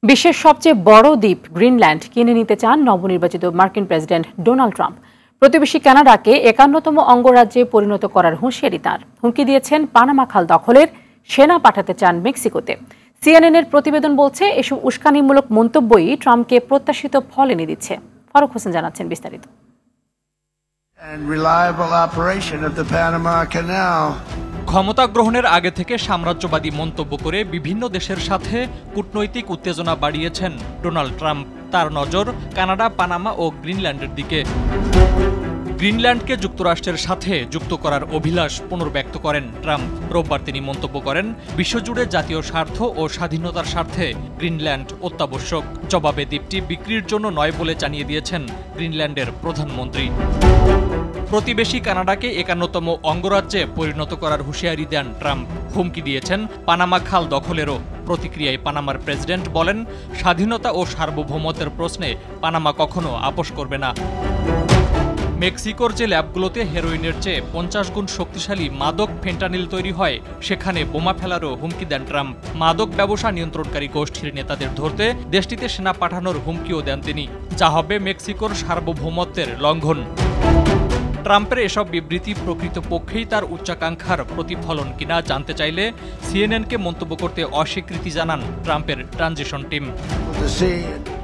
বিশ্বের সবচেয়ে বড় দ্বীপ গ্রিনল্যান্ড কিনে নিতে চান নবনির্বাচিত মার্কিন প্রেসিডেন্ট ডোনাল্ড ট্রাম্প। প্রতিবেশী কানাডাকে ৫১তম অঙ্গরাজ্যে পরিণত করার হুঁশিয়ারি তাঁর। হুমকি দিয়েছেন পানামা খাল দখলের সেনা পাঠাতে চান মেক্সিকোতে। সিএনএন-এর প্রতিবেদন বলছে এসব উস্কানিমূলক মন্তব্যই ট্রাম্পকে প্রত্যাশিত ফল এনে দিচ্ছে। ফারুক হোসেন জানাচ্ছেন বিস্তারিত। ক্ষমতা গ্রহণের আগে থেকে সাম্রাজ্যবাদী মন্তব্য করে বিভিন্ন দেশের সাথে কূটনৈতিক উত্তেজনা বাড়িয়েছেন ডোনাল্ড ট্রাম্প। তার নজর কানাডা, পানামা ও গ্রিনল্যান্ডের দিকে। গ্রিনল্যান্ডকে যুক্তরাষ্ট্রের সাথে যুক্ত করার অভিলাষ পুনর্ব্যক্ত করেন ট্রাম্প। রোববার তিনি মন্তব্য করেন, বিশ্বজুড়ে জাতীয় স্বার্থ ও স্বাধীনতার স্বার্থে গ্রিনল্যান্ড অত্যাবশ্যক। জবাবে দ্বীপটি বিক্রির জন্য নয় বলে জানিয়ে দিয়েছেন গ্রিনল্যান্ডের প্রধানমন্ত্রী। প্রতিবেশী কানাডাকে ৫১তম অঙ্গরাজ্যে পরিণত করার হুঁশিয়ারি দেন ট্রাম্প। হুমকি দিয়েছেন পানামা খাল দখলেরও। প্রতিক্রিয়ায় পানামার প্রেসিডেন্ট বলেন, স্বাধীনতা ও সার্বভৌমত্বের প্রশ্নে পানামা কখনো আপোস করবে না। মেক্সিকোর যে ল্যাবগুলোতে হেরোইনের চেয়ে ৫০ গুণ শক্তিশালী মাদক ফেন্টানিল তৈরি হয়, সেখানে বোমা ফেলারও হুমকি দেন ট্রাম্প। মাদক ব্যবসা নিয়ন্ত্রণকারী গোষ্ঠীর নেতাদের ধরতে দেশটিতে সেনা পাঠানোর হুমকিও দেন তিনি, যা হবে মেক্সিকোর সার্বভৌমত্বের লঙ্ঘন। ট্রাম্পের এসব বিবৃতি প্রকৃতপক্ষেই তার উচ্চাকাঙ্ক্ষার প্রতিফলন কিনা জানতে চাইলে সিএনএনকে মন্তব্য করতে অস্বীকৃতি জানান ট্রাম্পের ট্রানজিশন টিম।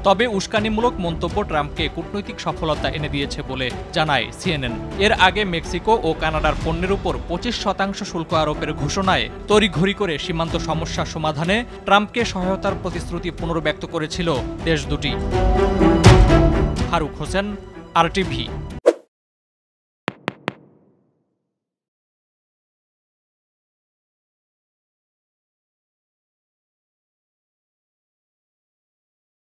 তবে উস্কানিমূলক মন্তব্য ট্রাম্পকে কূটনৈতিক সফলতা এনে দিয়েছে বলে জানায় সিএনএন। এর আগে মেক্সিকো ও কানাডার পণ্যের উপর ২৫% শুল্ক আরোপের ঘোষণায় তড়িঘড়ি করে সীমান্ত সমস্যা সমাধানে ট্রাম্পকে সহায়তার প্রতিশ্রুতি পুনর্ব্যক্ত করেছিল দেশ দুটি। ফারুক হোসেন, RTV।